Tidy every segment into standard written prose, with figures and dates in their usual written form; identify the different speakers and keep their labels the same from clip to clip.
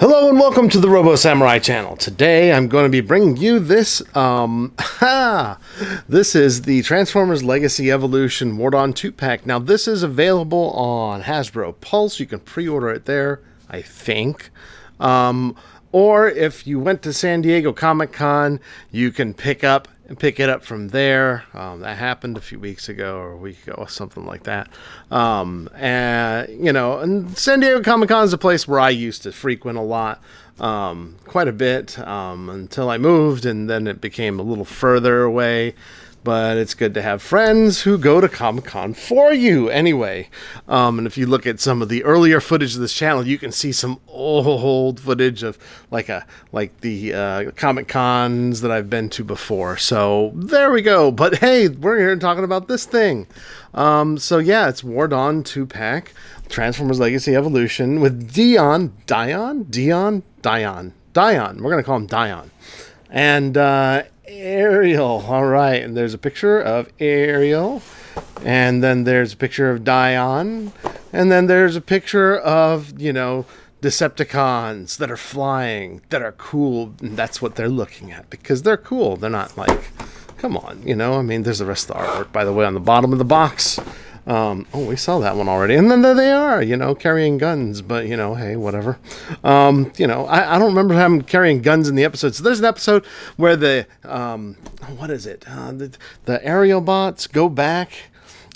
Speaker 1: Hello and welcome to the Robo Samurai channel. Today I'm going to be bringing you this, this is the Transformers Legacy Evolution Mordon 2-pack. Now this is available on Hasbro Pulse. You can pre-order it there, I think. Or if you went to San Diego Comic-Con, you can pick it up from there. That happened a few weeks ago or a week ago or something like that. And San Diego Comic-Con is a place where I used to frequent a lot, quite a bit, until I moved, and then it became a little further away. But it's good to have friends who go to Comic-Con for you anyway. And if you look at some of the earlier footage of this channel, you can see some old footage of like the Comic-Cons that I've been to before. So there we go. But hey, we're here talking about this thing. So yeah, it's Mordon 2-pack, Transformers Legacy Evolution with Dion. We're going to call him Dion. And Ariel. All right, and there's a picture of Ariel, and then there's a picture of Dion, and then there's a picture of, Decepticons that are flying, that are cool, and that's what they're looking at, because they're cool. They're not like, come on, I mean, there's the rest of the artwork, by the way, on the bottom of the box. We saw that one already. And then there they are, carrying guns. But, hey, whatever. I don't remember them carrying guns in the episode. So there's an episode where the Ariel bots go back.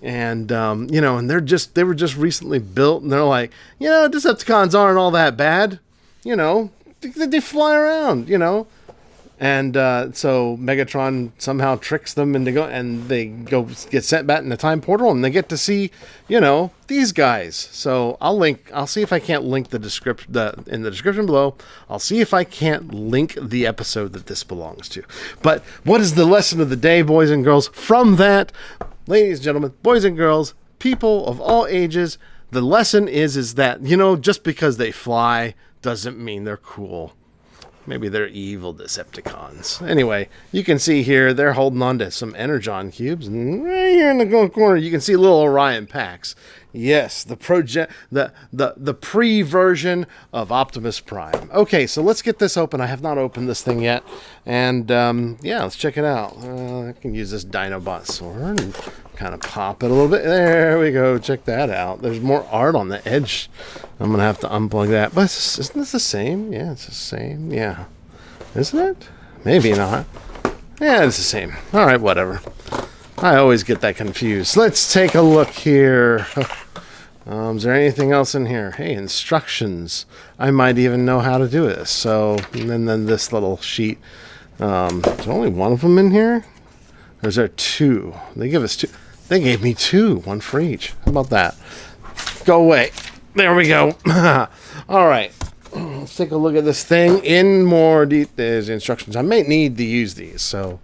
Speaker 1: And, and they were just recently built. And they're like, Decepticons aren't all that bad. They fly around, And so Megatron somehow tricks them into they get sent back in the time portal, and they get to see, these guys. So I'll see if I can't link in the description below. I'll see if I can't link the episode that this belongs to. But what is the lesson of the day, boys and girls? From that, ladies and gentlemen, boys and girls, people of all ages, the lesson is that, just because they fly doesn't mean they're cool. Maybe they're evil Decepticons. Anyway, you can see here they're holding on to some Energon cubes, and right here in the corner you can see little Orion packs. Yes, the pre-version of Optimus Prime. Okay, so let's get this open. I have not opened this thing yet, and yeah, let's check it out. I can use this Dinobot sword and kind of pop it a little bit. There we go. Check that out. There's more art on the edge. I'm gonna have to unplug that. But isn't this the same? Yeah, it's the same. Yeah, isn't it? Maybe not. Yeah, it's the same. All right, whatever. I always get that confused. Let's take a look here. Is there anything else in here? Hey, instructions. I might even know how to do this. So, and then this little sheet. There's only one of them in here? Or is there two? They give us two. They gave me two. One for each. How about that? Go away. There we go. All right. Let's take a look at this thing in more detail. There's instructions. I may need to use these. So,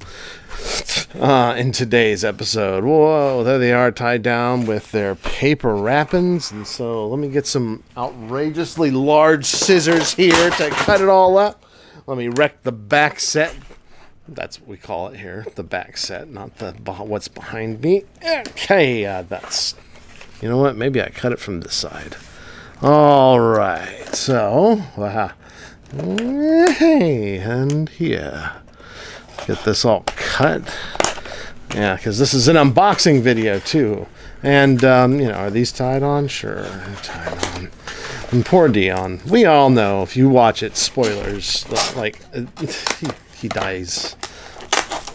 Speaker 1: in today's episode, whoa, there they are, tied down with their paper wrappings. And so let me get some outrageously large scissors here to cut it all up. Let me wreck the back set. That's what we call it here, the back set, not the what's behind me. Okay, that's, you know what, maybe I cut it from this side. All right, so hey, and here, get this all cut. Yeah, because this is an unboxing video too. And are these tied on? Sure, they're tied on. And poor Dion, we all know, if you watch it, spoilers, like he dies.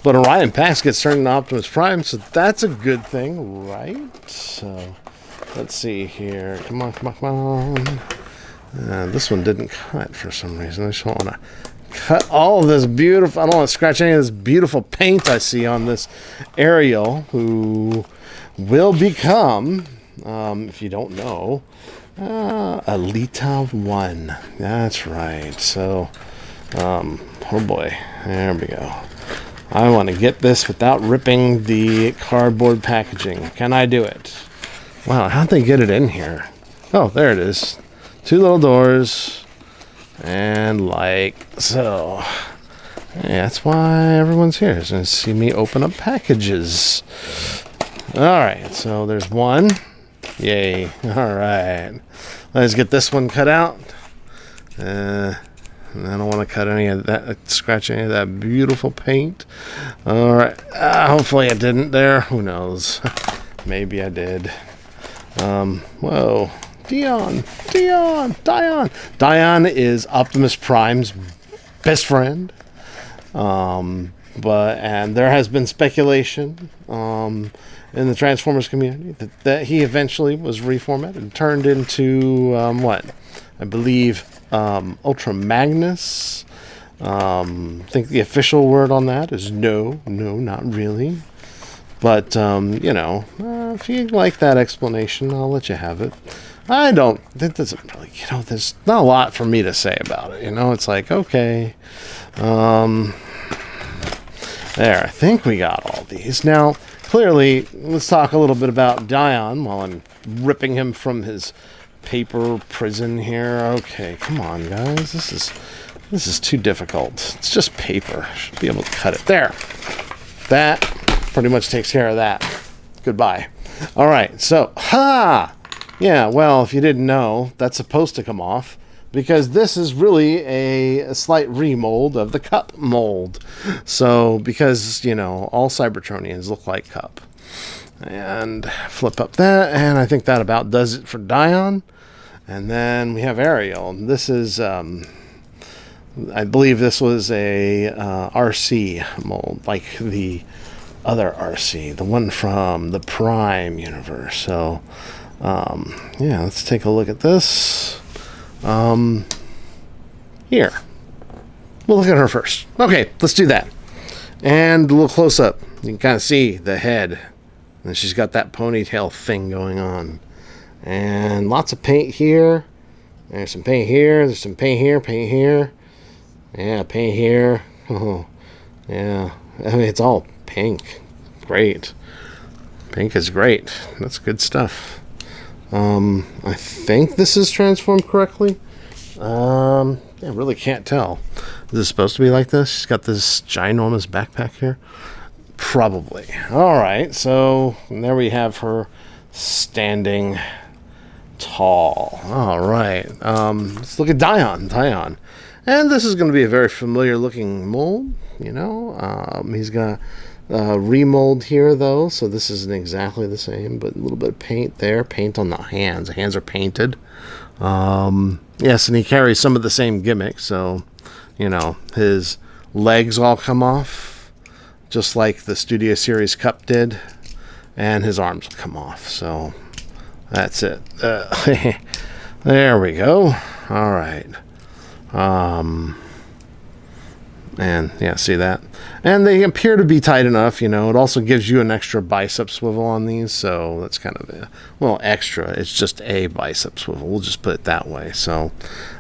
Speaker 1: But Orion Pax gets turned into Optimus Prime, so that's a good thing, right? So let's see here. Come on. This one didn't cut for some reason. I just want to cut all of this beautiful. I don't want to scratch any of this beautiful paint I see on this Ariel, who will become, if you don't know, Alita 1. That's right. So, oh boy, there we go. I want to get this without ripping the cardboard packaging. Can I do it? Wow, how'd they get it in here? Oh, there it is. Two little doors. And like so. Yeah, that's why everyone's here, is to see me open up packages. Alright, so there's one. Yay. Alright. Let's get this one cut out. And I don't want to cut any of that, scratch any of that beautiful paint. All right. Hopefully I didn't there. Who knows? Maybe I did. Whoa. Dion. Dion is Optimus Prime's best friend. And there has been speculation in the Transformers community that he eventually was reformatted and turned into what? I believe Ultra Magnus. I think the official word on that is no, not really. But, you know, if you like that explanation, I'll let you have it. I don't, that doesn't really, you know, there's not a lot for me to say about it. You know, it's like, okay. There, I think we got all these. Now, clearly, let's talk a little bit about Dion while I'm ripping him from his paper prison here. Okay, come on, guys. This is too difficult. It's just paper. Should be able to cut it. There. That pretty much takes care of that. Goodbye. All right, so, yeah, well, if you didn't know, that's supposed to come off because this is really a slight remold of the Cup mold. So, because, you know, all Cybertronians look like Cup. And flip up that, and I think that about does it for Dion. And then we have Ariel. This is, I believe this was a RC mold, like the other RC, the one from the Prime universe. So, yeah, let's take a look at this. Here. We'll look at her first. Okay, let's do that. And a little close up. You can kind of see the head. And she's got that ponytail thing going on. And lots of paint here. There's some paint here. There's some paint here. Paint here. Yeah, paint here. Oh, yeah. I mean, it's all pink. Great. Pink is great. That's good stuff. I think this is transformed correctly. I really can't tell. Is it supposed to be like this? She's got this ginormous backpack here. Probably. All right, so there we have her standing tall. All right, let's look at Dion. And this is going to be a very familiar looking mold, you know. He's got a remold here, though, so this isn't exactly the same, but a little bit of paint there. Paint on the hands. The hands are painted. Yes, and he carries some of the same gimmicks, so, you know, his legs all come off, just like the Studio Series Cup did, and his arms will come off. So that's it. There we go. All right. And yeah, see that? And they appear to be tight enough, you know. It also gives you an extra bicep swivel on these, so that's kind of extra. It's just a bicep swivel. We'll just put it that way. So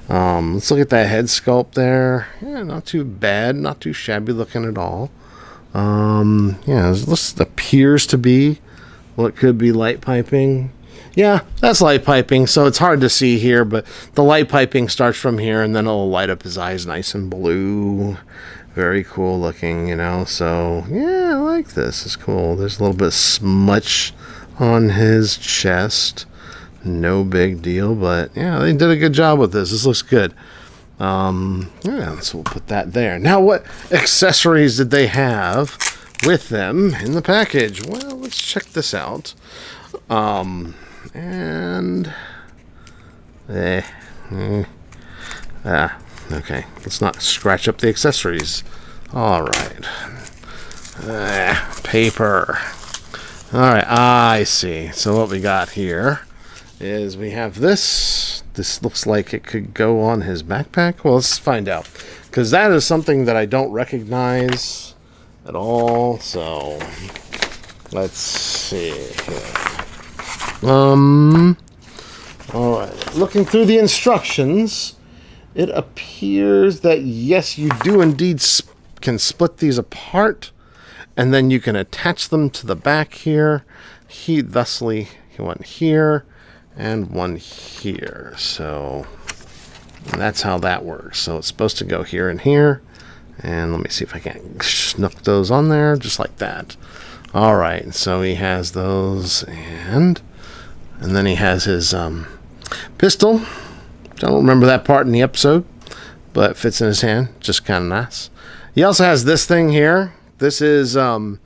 Speaker 1: let's look at that head sculpt there. Yeah, not too bad, not too shabby looking at all. Yeah, this appears to be what could be light piping. Yeah, that's light piping, so it's hard to see here, but the light piping starts from here, and then it'll light up his eyes nice and blue. Very cool looking, you know, so, yeah, I like this. It's cool. There's a little bit of smudge on his chest. No big deal, but, yeah, they did a good job with this. This looks good. Yeah, so we'll put that there. Now, what accessories did they have with them in the package? Well, let's check this out. Okay, let's not scratch up the accessories. All right. Paper. All right, I see. So what we got here is we have this. This looks like it could go on his backpack. Well, let's find out, because that is something that I don't recognize at all. So let's see here. All right. Looking through the instructions, it appears that yes, you do indeed can split these apart, and then you can attach them to the back here. Thusly, one here and one here. So that's how that works. So it's supposed to go here and here. And let me see if I can snook those on there just like that. All right. So he has those, and then he has his pistol. don't remember that part in the episode, but it fits in his hand. Just kind of nice. He also has this thing here. This is on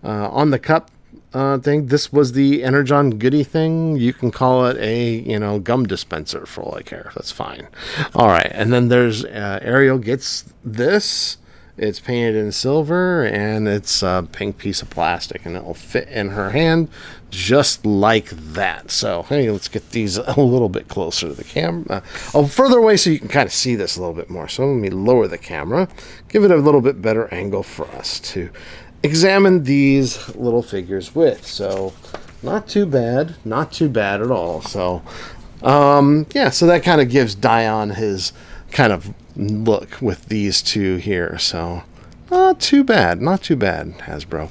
Speaker 1: the cup thing. This was the Energon Goodie thing. You can call it a, gum dispenser for all I care. That's fine. All right, and then there's Ariel gets this. It's painted in silver, and it's a pink piece of plastic, and it'll fit in her hand just like that. So, hey, let's get these a little bit closer to the camera. Further away so you can kind of see this a little bit more. So let me lower the camera, give it a little bit better angle for us to examine these little figures with. So, not too bad at all. So, yeah, so that kind of gives Dion his kind of look with these two here. So not too bad, Hasbro.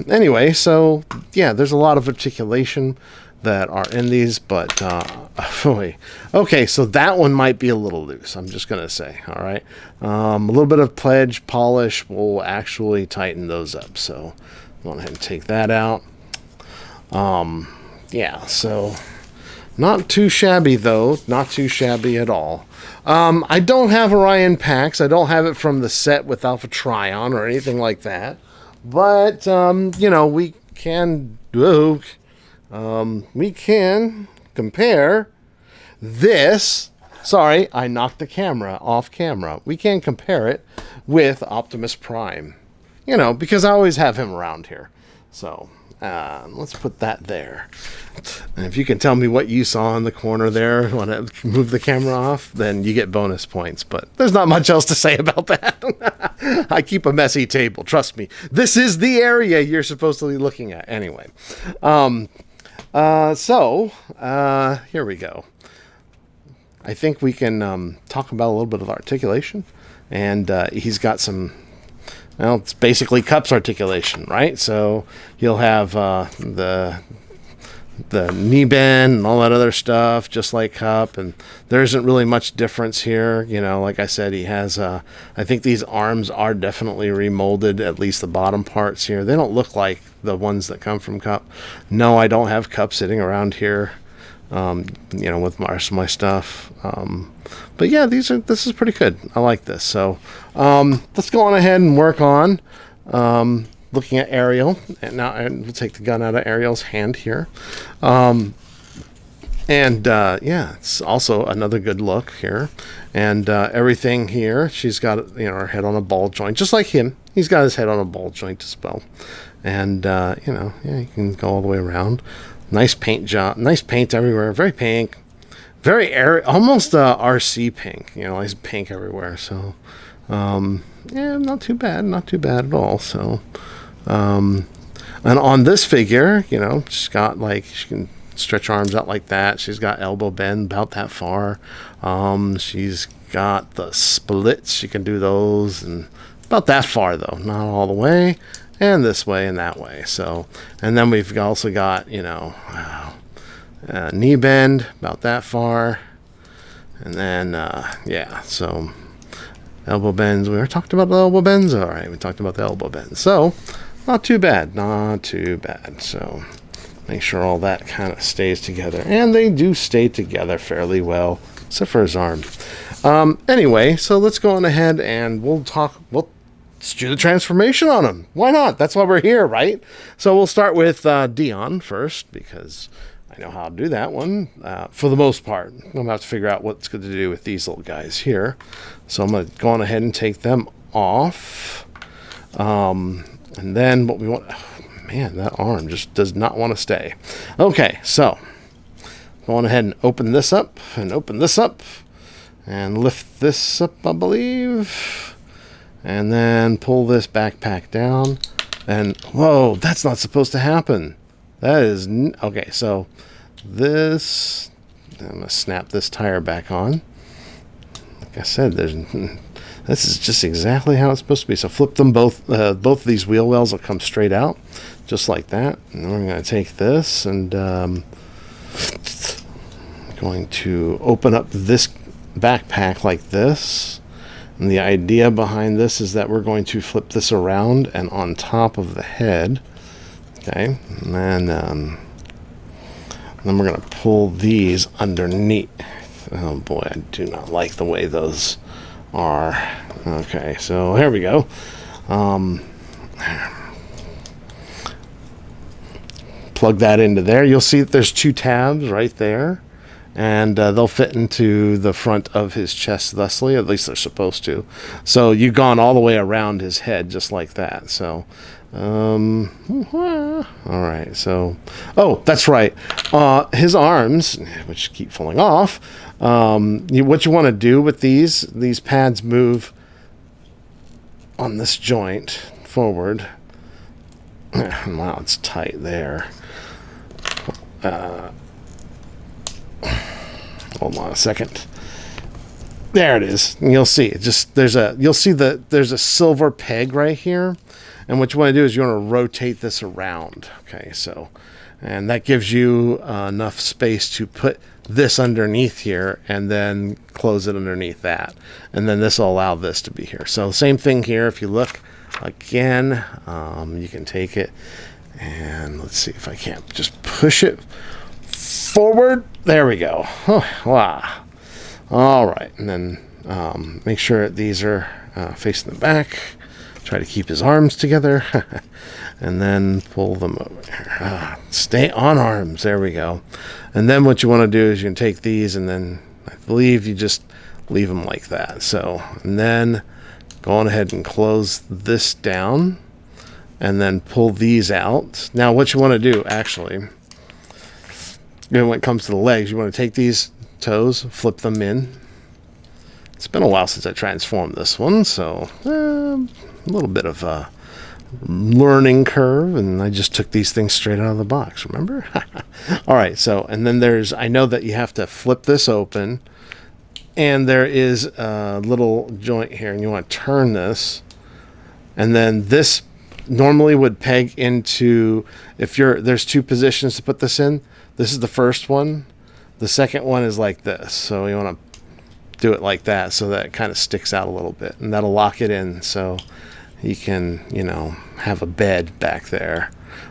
Speaker 1: Anyway, so yeah, there's a lot of articulation that are in these, but okay, so that one might be a little loose, I'm just gonna say. All right, a little bit of pledge polish will actually tighten those up, so go ahead and take that out. Yeah, so not too shabby though, not too shabby at all. I don't have Orion packs. I don't have it from the set with Alpha Trion or anything like that. But, we can compare this. Sorry, I knocked the camera off camera. We can compare it with Optimus Prime. Because I always have him around here. So, let's put that there. And if you can tell me what you saw in the corner there when I move the camera off, then you get bonus points. But there's not much else to say about that. I keep a messy table. Trust me. This is the area you're supposed to be looking at. Anyway. Here we go. I think we can talk about a little bit of articulation. And he's got some... Well, it's basically Cup's articulation, right? So he'll have the knee bend and all that other stuff, just like Cup. And there isn't really much difference here. Like I said, he has, I think these arms are definitely remolded, at least the bottom parts here. They don't look like the ones that come from Cup. No, I don't have Cup sitting around here, with my stuff. But yeah, this is pretty good. I like this. So let's go on ahead and work on looking at Ariel. And now we'll take the gun out of Ariel's hand here. Yeah, it's also another good look here. And everything here, she's got her head on a ball joint, just like him. He's got his head on a ball joint as well. And yeah, you can go all the way around. Nice paint job. Nice paint everywhere. Very pink. Very airy. Almost RC pink. Nice pink everywhere. So, yeah, not too bad. Not too bad at all. So, and on this figure, she's got she can stretch arms out like that. She's got elbow bend about that far. She's got the splits. She can do those and about that far though. Not all the way. And this way and that way. So, and then we've also got, knee bend about that far. And then, yeah, so elbow bends. We already talked about the elbow bends. All right, we talked about the elbow bends. So, not too bad. Not too bad. So, make sure all that kind of stays together. And they do stay together fairly well, except for his arm. Anyway, so let's go on ahead and let's do the transformation on him. Why not? That's why we're here, right? So we'll start with Dion first, because I know how to do that one for the most part. I'm going to have to figure out what's good to do with these little guys here. So I'm going to go on ahead and take them off. And then what we want... Oh, man, that arm just does not want to stay. Okay, so go on ahead and open this up and lift this up, I believe. And then pull this backpack down. And, whoa, that's not supposed to happen. That is, okay, so this, I'm going to snap this tire back on. Like I said, this is just exactly how it's supposed to be. So flip them both of these wheel wells will come straight out, just like that. And then we're going to take this and going to open up this backpack like this. And the idea behind this is that we're going to flip this around and on top of the head. Okay, and then we're going to pull these underneath. Oh boy, I do not like the way those are. Okay, so here we go. Plug that into there. You'll see that there's 2 tabs right there, and they'll fit into the front of his chest thusly. At least they're supposed to. So you've gone all the way around his head just like that. So all right, so that's right, his arms, which keep falling off, what you want to do with these pads move on this joint forward. Wow, it's tight there. Hold on a second. There it is. And you'll see it just there's a silver peg right here, and what you want to do is you want to rotate this around. Okay, so, and that gives you enough space to put this underneath here and then close it underneath that, and then this will allow this to be here. So same thing here. If you look again, you can take it and let's see if I can't just push it forward. There we go. Oh, wow. All right, and then make sure these are facing the back. Try to keep his arms together, and then pull them over here. Stay on arms. There we go. And then what you want to do is you can take these, and then I believe you just leave them like that. So, and then go on ahead and close this down, and then pull these out. Now, what you want to do, actually, when it comes to the legs, you want to take these toes, flip them in. It's been a while since I transformed this one, so a little bit of a learning curve, and I just took these things straight out of the box, remember? All right, so, and then I know that you have to flip this open, and there is a little joint here, and you want to turn this, and then this normally would peg into, there's 2 positions to put this in. This is the first one. The second one is like this, so you want to do it like that so that it kind of sticks out a little bit, and that'll lock it in so you can, have a bed back there.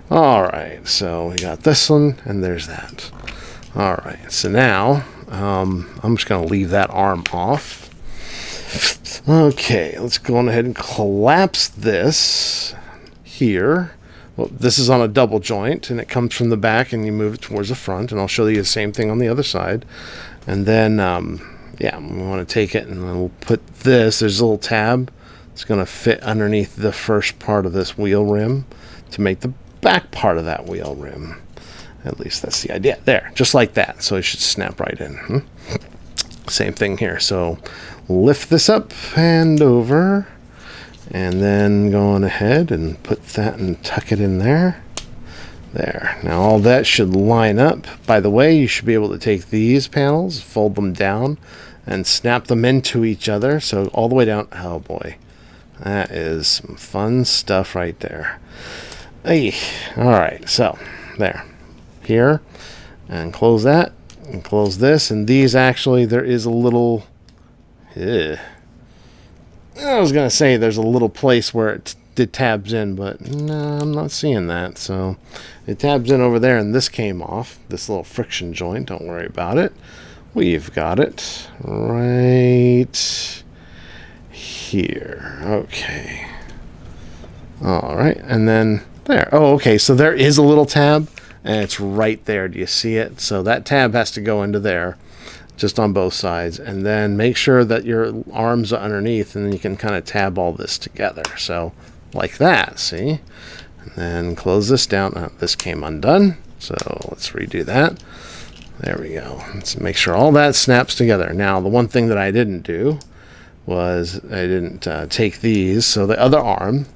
Speaker 1: All right, so we got this one, and there's that. All right, so now I'm just going to leave that arm off. Okay, let's go on ahead and collapse this here. Well, this is on a double joint, and it comes from the back, and you move it towards the front, and I'll show you the same thing on the other side. And then, we want to take it, and then we'll put this. There's a little tab. It's going to fit underneath the first part of this wheel rim to make the back part of that wheel rim. At least that's the idea. There, just like that. So it should snap right in. Same thing here. So lift this up and over, and then go on ahead and put that and tuck it in there. There. Now all that should line up. By the way, you should be able to take these panels, fold them down, and snap them into each other. So all the way down. Oh boy. That is some fun stuff right there. Hey. All right. So there. Here. And close that. And close this. And these actually, there is a little... I was going to say there's a little place where it tabs in, but no, I'm not seeing that. So it tabs in over there, and this came off. This little friction joint. Don't worry about it. We've got it right here. Okay. All right, and then there. Oh, okay, so there is a little tab, and it's right there. Do you see it? So that tab has to go into there, just on both sides, and then make sure that your arms are underneath, and then you can kind of tab all this together. So like that, see? And then close this down. This came undone, so let's redo that. There we go. Let's make sure all that snaps together. Now, the one thing that I didn't do was I didn't take these. So the other arm,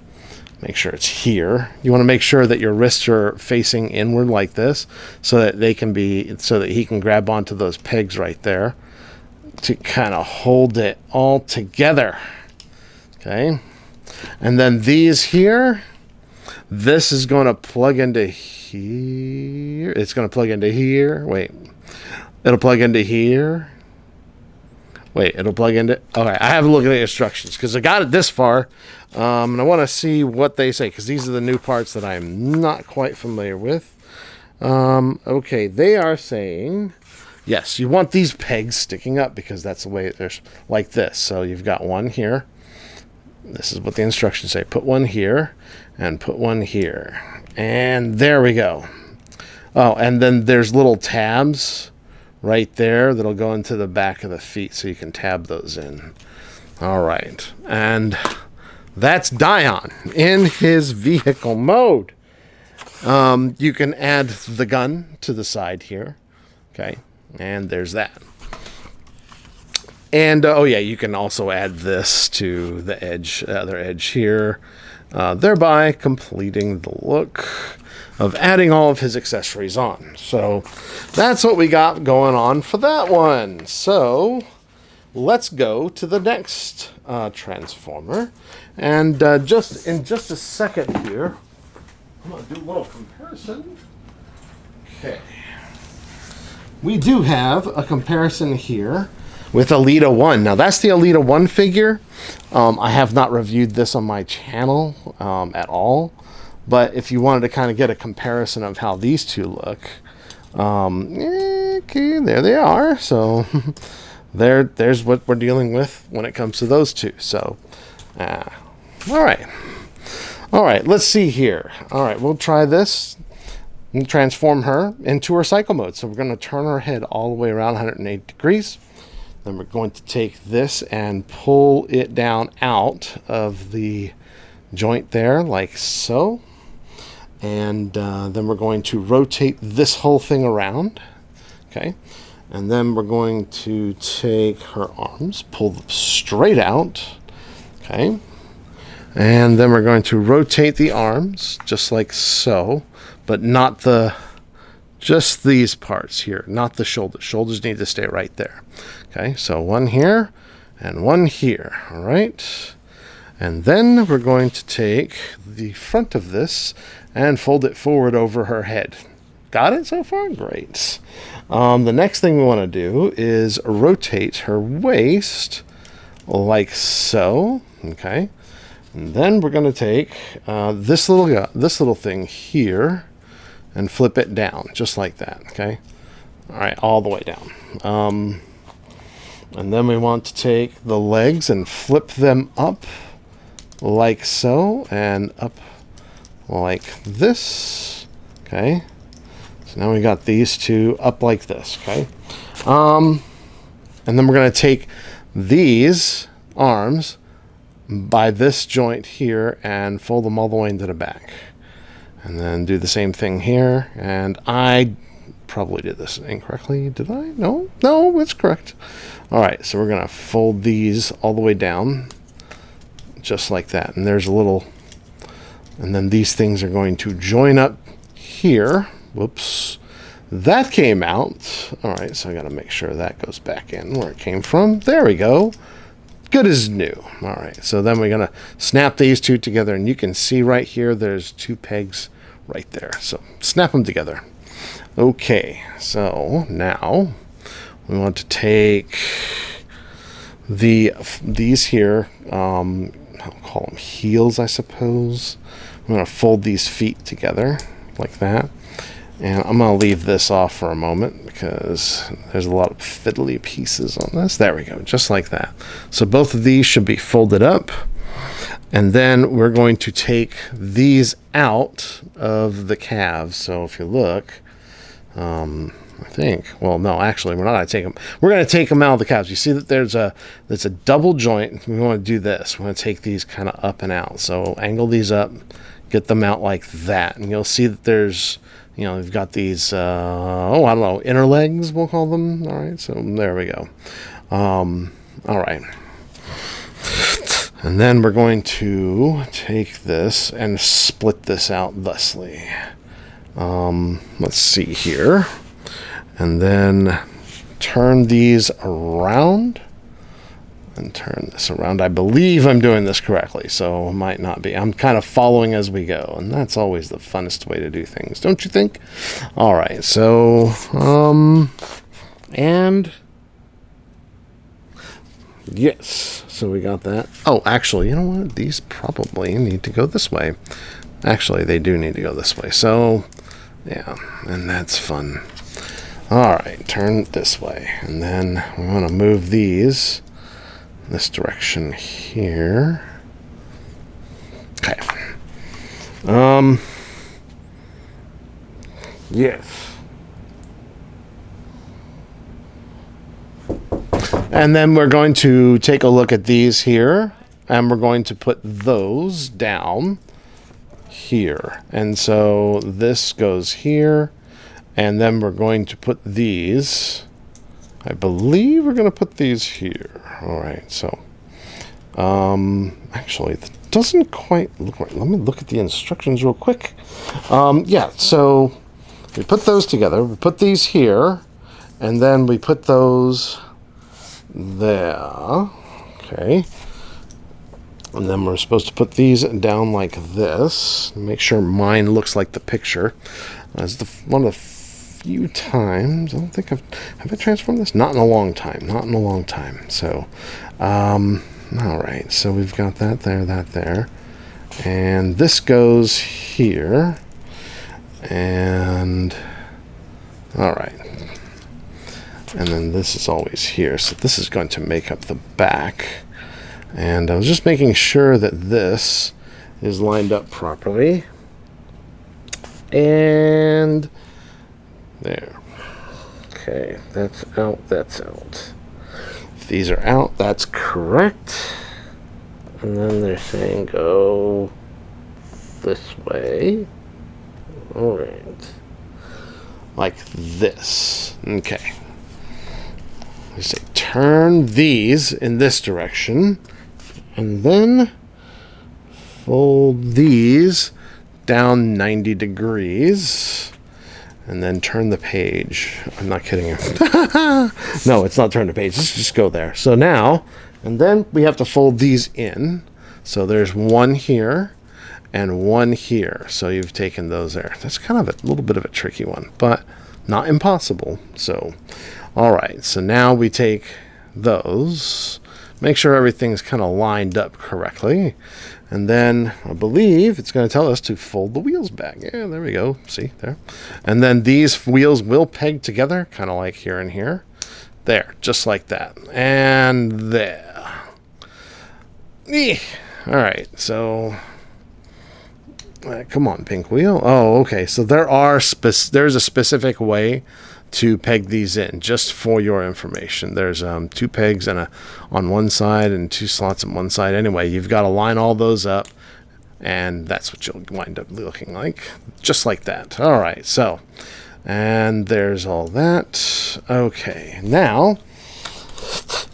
Speaker 1: make sure it's here. You want to make sure that your wrists are facing inward like this, so that he can grab onto those pegs right there to kind of hold it all together. Okay. And then these here, this is going to plug into here. It's going to plug into here. Wait. It'll plug into here. Wait, it'll plug into... Okay, I have a look at the instructions because I got it this far. And I want to see what they say because these are the new parts that I'm not quite familiar with. Okay, they are saying yes, you want these pegs sticking up because that's the way there's like this. So you've got one here. This is what the instructions say. Put one here and put one here. And there we go. Oh, and then there's little tabs right there that'll go into the back of the feet so you can tab those in. All right. And that's Dion in his vehicle mode. You can add the gun to the side here. Okay. And there's that. And, oh yeah, you can also add this to the edge, other edge here, thereby completing the look of adding all of his accessories on. So that's what we got going on for that one. So let's go to the next Transformer. And just in just a second here, I'm going to do a little comparison. Okay. We do have a comparison here with Alita 1. Now, that's the Alita 1 figure. I have not reviewed this on my channel at all. But if you wanted to kind of get a comparison of how these two look, okay, there they are. So there's what we're dealing with when it comes to those two. So, all right. All right, let's see here. All right, we'll try this. We'll transform her into her cycle mode. So we're going to turn her head all the way around 180 degrees. Then we're going to take this and pull it down out of the joint there, like so. And then we're going to rotate this whole thing around. Okay. And then we're going to take her arms, pull them straight out. Okay. And then we're going to rotate the arms just like so, but not just these parts here, not the shoulders. Shoulders need to stay right there. Okay, so one here and one here. All right. And then we're going to take the front of this and fold it forward over her head. Got it so far? Great. The next thing we want to do is rotate her waist like so. Okay. And then we're going to take this little thing here and flip it down just like that. Okay. All right, all the way down. And then we want to take the legs and flip them up like so and up like this. Okay. So now we got these two up like this. Okay. And then we're going to take these arms by this joint here and fold them all the way into the back. And then do the same thing here. And I probably did this incorrectly. Did I? No, it's correct. All right, so we're going to fold these all the way down just like that. And there's a little, and then these things are going to join up here. Whoops. That came out. All right, so I got to make sure that goes back in where it came from. There we go. Good as new. All right, so then we're going to snap these two together, and you can see right here there's two pegs right there. So snap them together. Okay, so now we want to take these here, I'll call them heels, I suppose. I'm going to fold these feet together like that. And I'm going to leave this off for a moment because there's a lot of fiddly pieces on this. There we go, just like that. So both of these should be folded up. And then we're going to take these out of the calves. So if you look, I think, well, no, actually, we're not going to take them. We're going to take them out of the calves. You see that there's a double joint. We want to do this. We want to take these kind of up and out. So angle these up, get them out like that. And you'll see that there's, we've got these, I don't know, inner legs, we'll call them. All right, so there we go. All right. And then we're going to take this and split this out thusly. Let's see here. And then turn these around and turn this around. I believe I'm doing this correctly, so it might not be. I'm kind of following as we go, and that's always the funnest way to do things, don't you think? All right, so, and yes, so we got that. Oh, actually, you know what? These probably need to go this way. Actually, they do need to go this way. So, yeah, and that's fun. All right, turn this way, and then we want to move these this direction here. Okay. Yes. And then we're going to take a look at these here, and we're going to put those down here. And so this goes here, and then we're going to put these, I believe we're going to put these here. All right, so actually it doesn't quite look right. Let me look at the instructions real quick. Yeah, so we put those together, we put these here, and then we put those there. Okay. And then we're supposed to put these down like this. Make sure mine looks like the picture. That's one of the few times. I don't think have I transformed this? Not in a long time. Not in a long time. So, all right. So we've got that there, and this goes here. And all right. And then this is always here. So this is going to make up the back. And I was just making sure that this is lined up properly. And there. Okay, that's out, that's out. If these are out, that's correct. And then they're saying go this way. All right. Like this. Okay. They say turn these in this direction. And then fold these down 90 degrees. And then turn the page. I'm not kidding you. No, it's not turn the page. Let's just go there. So now, and then we have to fold these in. So there's one here and one here. So you've taken those there. That's kind of a little bit of a tricky one, but not impossible. So, all right. So now we take those. Make sure everything's kind of lined up correctly. And then I believe it's going to tell us to fold the wheels back. Yeah, there we go. See, there. And then these wheels will peg together, kind of like here and here. There, just like that. And there. All right, so come on, pink wheel. Oh, okay. So there's a specific way to peg these in, just for your information. There's 2 pegs on one side and 2 slots on one side. Anyway, you've got to line all those up, and that's what you'll wind up looking like, just like that. All right, so, and there's all that. Okay, now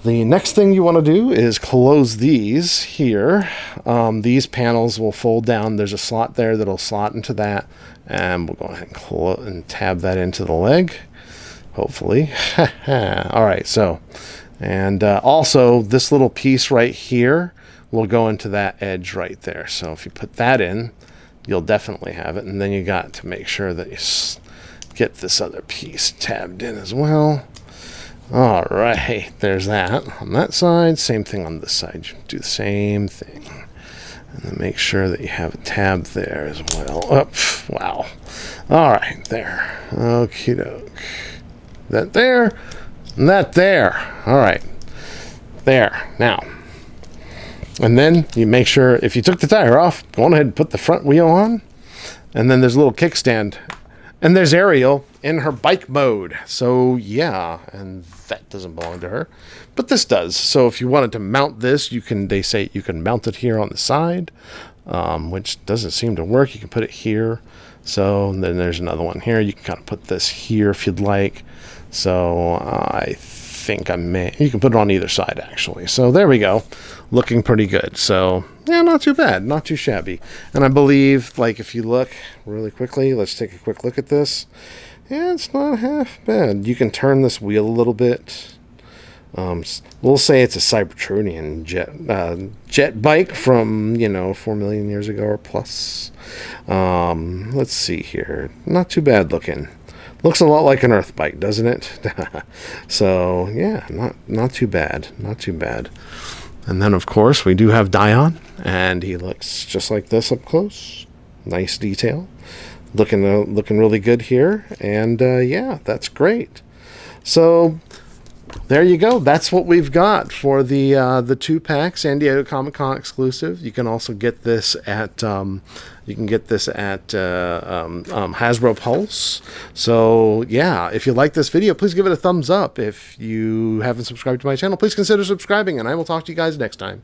Speaker 1: the next thing you want to do is close these here. These panels will fold down. There's a slot there that'll slot into that, and we'll go ahead and tab that into the leg. Hopefully. All right, so, and also this little piece right here will go into that edge right there. So if you put that in, you'll definitely have it. And then you got to make sure that you get this other piece tabbed in as well. All right, there's that on that side. Same thing on this side. You do the same thing. And then make sure that you have a tab there as well. Oh, wow. All right, there. Okie doke. That there, and that there. All right, there. Now, and then you make sure, if you took the tire off, go on ahead and put the front wheel on. And then there's a little kickstand. And there's Ariel in her bike mode. So, yeah, and that doesn't belong to her. But this does. So if you wanted to mount this, they say you can mount it here on the side, which doesn't seem to work. You can put it here. So then there's another one here. You can kind of put this here if you'd like. So I think you can put it on either side, actually. So there we go. Looking pretty good. So, yeah, not too bad. Not too shabby. And I believe, like, if you look really quickly, let's take a quick look at this. Yeah, it's not half bad. You can turn this wheel a little bit. We'll say it's a Cybertronian jet bike from, 4 million years ago or plus. Let's see here. Not too bad looking. Looks a lot like an Earth bike, doesn't it? So, yeah, not too bad. Not too bad. And then, of course, we do have Dion, and he looks just like this up close. Nice detail. looking really good here. And yeah, that's great. So there you go. That's what we've got for the 2-pack San Diego Comic-Con exclusive. You can also get this at Hasbro Pulse. So yeah, if you like this video, please give it a thumbs up. If you haven't subscribed to my channel, please consider subscribing, and I will talk to you guys next time.